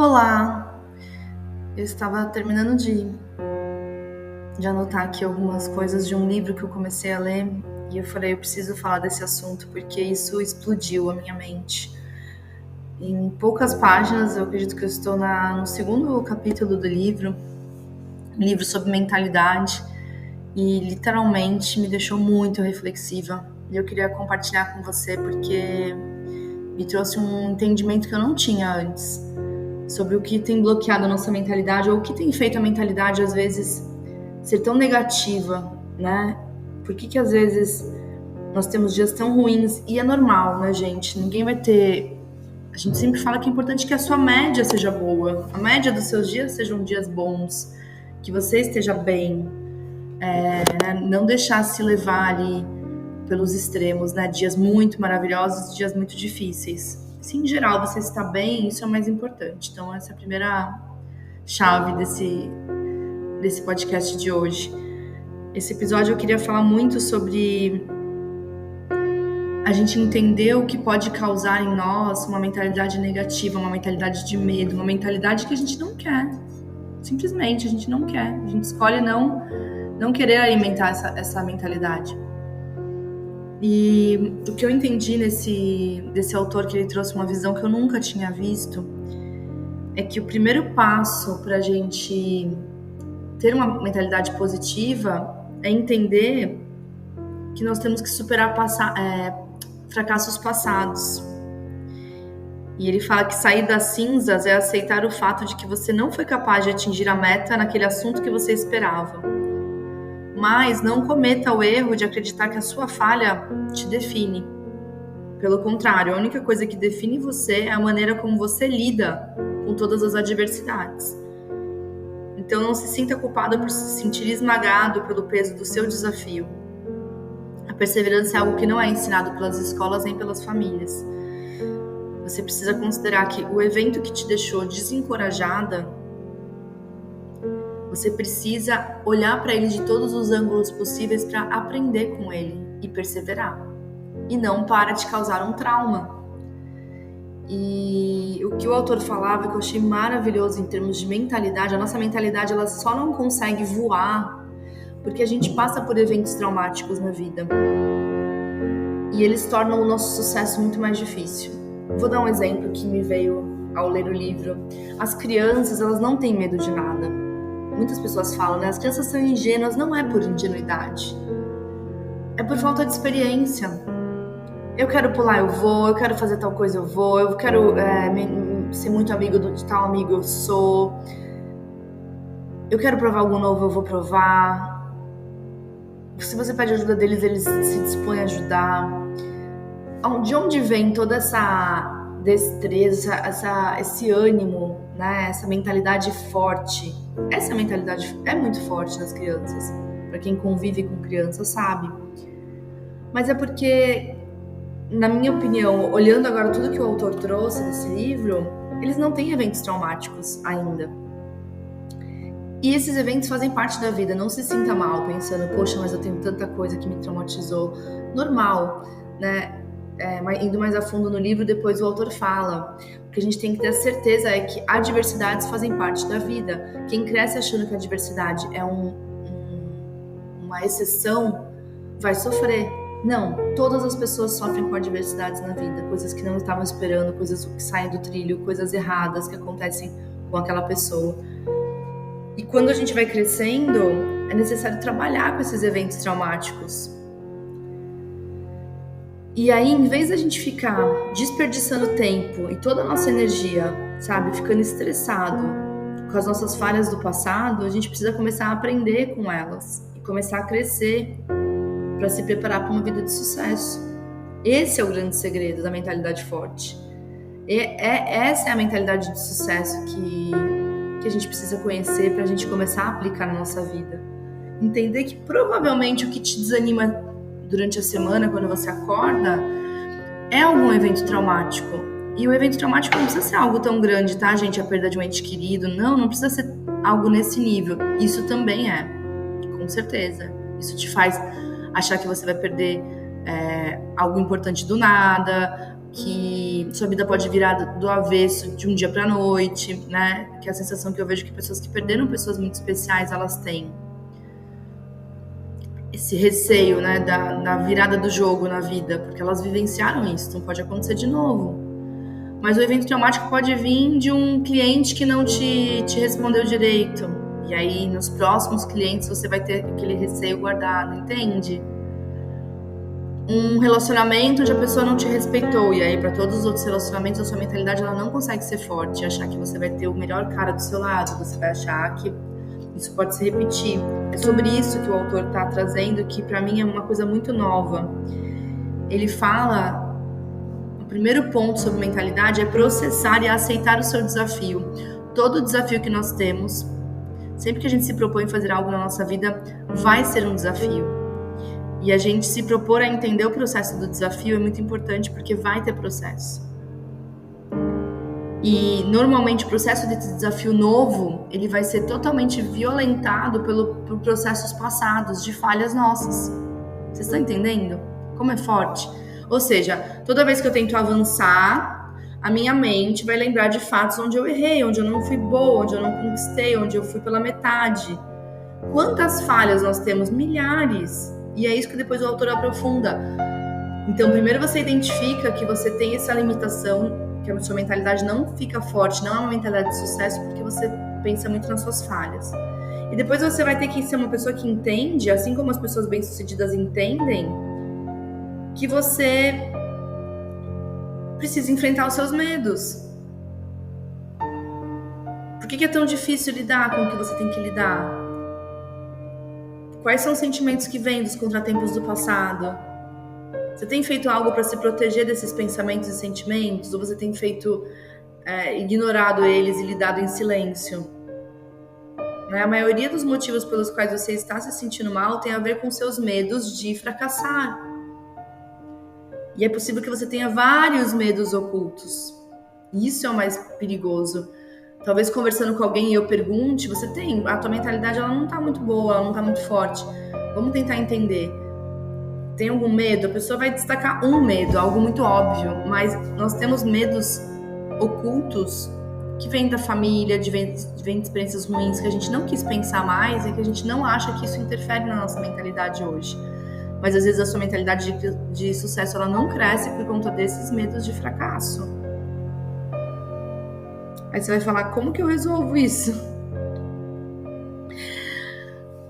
Olá, eu estava terminando de anotar aqui algumas coisas de um livro que eu comecei a ler e eu falei, eu preciso falar desse assunto porque isso explodiu a minha mente. Em poucas páginas, eu acredito que eu estou no segundo capítulo do livro, um livro sobre mentalidade, e literalmente me deixou muito reflexiva. E eu queria compartilhar com você porque me trouxe um entendimento que eu não tinha antes sobre o que tem bloqueado a nossa mentalidade ou o que tem feito a mentalidade às vezes ser tão negativa, né? Por que às vezes nós temos dias tão ruins e é normal, né, gente? Ninguém vai ter... A gente sempre fala que é importante que a sua média seja boa, a média dos seus dias sejam dias bons, que você esteja bem, né? Não deixar se levar ali pelos extremos, né? Dias muito maravilhosos, dias muito difíceis. Se em geral você está bem, isso é o mais importante. Então essa é a primeira chave desse podcast de hoje. Esse episódio eu queria falar muito sobre a gente entender o que pode causar em nós uma mentalidade negativa, uma mentalidade de medo, uma mentalidade que a gente não quer. Simplesmente a gente não quer. A gente escolhe não querer alimentar essa mentalidade. E o que eu entendi desse autor, que ele trouxe uma visão que eu nunca tinha visto, é que o primeiro passo para a gente ter uma mentalidade positiva é entender que nós temos que superar fracassos passados. E ele fala que sair das cinzas é aceitar o fato de que você não foi capaz de atingir a meta naquele assunto que você esperava. Mas não cometa o erro de acreditar que a sua falha te define. Pelo contrário, a única coisa que define você é a maneira como você lida com todas as adversidades. Então não se sinta culpado por se sentir esmagado pelo peso do seu desafio. A perseverança é algo que não é ensinado pelas escolas nem pelas famílias. Você precisa considerar que o evento que te deixou desencorajada, você precisa olhar para ele de todos os ângulos possíveis para aprender com ele e perseverar. E não para te causar um trauma. E o que o autor falava, que eu achei maravilhoso em termos de mentalidade, a nossa mentalidade ela só não consegue voar porque a gente passa por eventos traumáticos na vida. E eles tornam o nosso sucesso muito mais difícil. Vou dar um exemplo que me veio ao ler o livro. As crianças, elas não têm medo de nada. Muitas pessoas falam, né? As crianças são ingênuas, não é por ingenuidade. É por falta de experiência. Eu quero pular, eu vou. Eu quero fazer tal coisa, eu vou. Eu quero ser muito amigo de tal amigo, eu sou. Eu quero provar algo novo, eu vou provar. Se você pede ajuda deles, eles se dispõem a ajudar. De onde vem toda essa destreza, esse ânimo, né? Essa mentalidade forte? Essa mentalidade é muito forte nas crianças. Para quem convive com crianças sabe. Mas é porque, na minha opinião, olhando agora tudo que o autor trouxe nesse livro, eles não têm eventos traumáticos ainda. E esses eventos fazem parte da vida. Não se sinta mal pensando, poxa, mas eu tenho tanta coisa que me traumatizou. Normal, né? Indo mais a fundo no livro, depois o autor fala. O que a gente tem que ter certeza é que adversidades fazem parte da vida. Quem cresce achando que a adversidade é uma exceção, vai sofrer. Não, todas as pessoas sofrem com adversidades na vida. Coisas que não estavam esperando, coisas que saem do trilho, coisas erradas que acontecem com aquela pessoa. E quando a gente vai crescendo, é necessário trabalhar com esses eventos traumáticos. E aí, em vez da gente ficar desperdiçando tempo e toda a nossa energia, sabe, ficando estressado com as nossas falhas do passado, a gente precisa começar a aprender com elas e começar a crescer para se preparar para uma vida de sucesso. Esse é o grande segredo da mentalidade forte. Essa é a mentalidade de sucesso que a gente precisa conhecer para a gente começar a aplicar na nossa vida. Entender que provavelmente o que te desanima durante a semana, quando você acorda, é algum evento traumático. E o evento traumático não precisa ser algo tão grande, tá, gente? A perda de um ente querido. Não precisa ser algo nesse nível. Isso também é, com certeza. Isso te faz achar que você vai perder algo importante do nada, que sua vida pode virar do avesso de um dia para a noite, né? Que é a sensação que eu vejo que pessoas que perderam pessoas muito especiais, elas têm. Esse receio, né, da virada do jogo na vida, porque elas vivenciaram isso, então pode acontecer de novo. Mas o evento traumático pode vir de um cliente que não te respondeu direito. E aí, nos próximos clientes, você vai ter aquele receio guardado, entende? Um relacionamento onde a pessoa não te respeitou. E aí, para todos os outros relacionamentos, a sua mentalidade ela não consegue ser forte. Achar que você vai ter o melhor cara do seu lado. Você vai achar que isso pode se repetir. É sobre isso que o autor está trazendo, que para mim é uma coisa muito nova. Ele fala... O primeiro ponto sobre mentalidade é processar e aceitar o seu desafio. Todo desafio que nós temos, sempre que a gente se propõe a fazer algo na nossa vida, vai ser um desafio. E a gente se propor a entender o processo do desafio é muito importante porque vai ter processo. E normalmente o processo de desafio novo, ele vai ser totalmente violentado por processos passados de falhas nossas. Vocês estão entendendo? Como é forte? Ou seja, toda vez que eu tento avançar, a minha mente vai lembrar de fatos onde eu errei, onde eu não fui boa, onde eu não conquistei, onde eu fui pela metade. Quantas falhas nós temos? Milhares. E é isso que depois o autor aprofunda. Então, primeiro você identifica que você tem essa limitação, que a sua mentalidade não fica forte, não é uma mentalidade de sucesso, porque você pensa muito nas suas falhas. E depois você vai ter que ser uma pessoa que entende, assim como as pessoas bem-sucedidas entendem, que você precisa enfrentar os seus medos. Por que é tão difícil lidar com o que você tem que lidar? Quais são os sentimentos que vêm dos contratempos do passado? Você tem feito algo para se proteger desses pensamentos e sentimentos? Ou você tem ignorado eles e lidado em silêncio? A maioria dos motivos pelos quais você está se sentindo mal tem a ver com seus medos de fracassar. E é possível que você tenha vários medos ocultos. Isso é o mais perigoso. Talvez conversando com alguém e eu pergunte, a tua mentalidade ela não está muito boa, ela não está muito forte. Vamos tentar entender. Tem algum medo? A pessoa vai destacar um medo, algo muito óbvio, mas nós temos medos ocultos que vêm da família, vêm de experiências ruins que a gente não quis pensar mais e que a gente não acha que isso interfere na nossa mentalidade hoje. Mas às vezes a sua mentalidade de sucesso ela não cresce por conta desses medos de fracasso. Aí você vai falar, como que eu resolvo isso?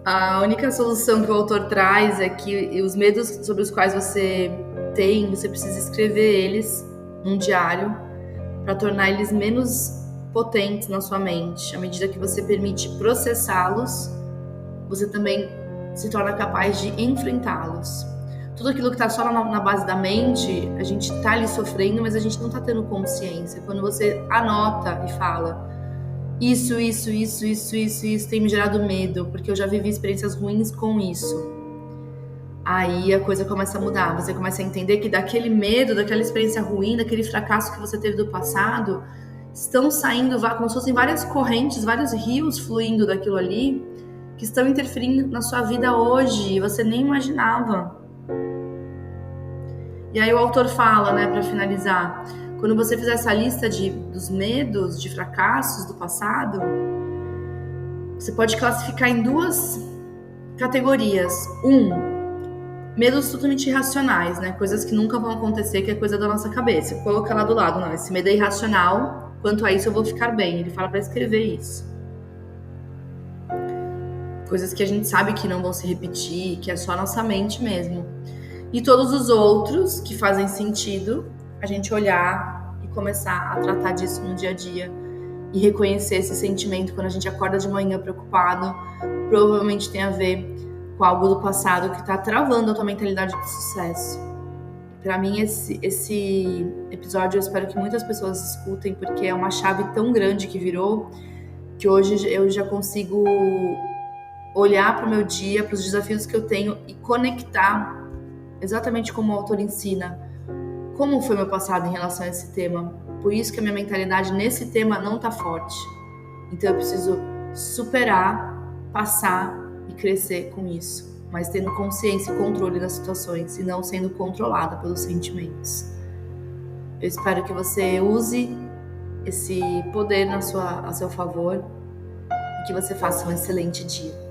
A única solução que o autor traz é que os medos sobre os quais você tem, você precisa escrever eles num diário para tornar eles menos potentes na sua mente. À medida que você permite processá-los, você também se torna capaz de enfrentá-los. Tudo aquilo que está só na base da mente, a gente está ali sofrendo, mas a gente não está tendo consciência. Quando você anota e fala, isso tem me gerado medo, porque eu já vivi experiências ruins com isso. Aí a coisa começa a mudar, você começa a entender que daquele medo, daquela experiência ruim, daquele fracasso que você teve do passado, estão saindo como se fossem várias correntes, vários rios fluindo daquilo ali, que estão interferindo na sua vida hoje, e você nem imaginava. E aí o autor fala, para finalizar, quando você fizer essa lista dos medos, de fracassos do passado, você pode classificar em 2 categorias. Medos totalmente irracionais, coisas que nunca vão acontecer, que é coisa da nossa cabeça. Coloca lá do lado, não, esse medo é irracional, quanto a isso eu vou ficar bem. Ele fala para escrever isso. Coisas que a gente sabe que não vão se repetir, que é só a nossa mente mesmo. E todos os outros que fazem sentido, a gente olhar e começar a tratar disso no dia a dia e reconhecer esse sentimento quando a gente acorda de manhã preocupado, provavelmente tem a ver com algo do passado que está travando a tua mentalidade de sucesso. Para mim, esse episódio eu espero que muitas pessoas escutem, porque é uma chave tão grande que virou, que hoje eu já consigo olhar para o meu dia, para os desafios que eu tenho e conectar exatamente como o autor ensina, como foi meu passado em relação a esse tema. Por isso que a minha mentalidade nesse tema não tá forte. Então eu preciso superar, passar e crescer com isso, mas tendo consciência e controle das situações e não sendo controlada pelos sentimentos. Eu espero que você use esse poder a seu favor e que você faça um excelente dia.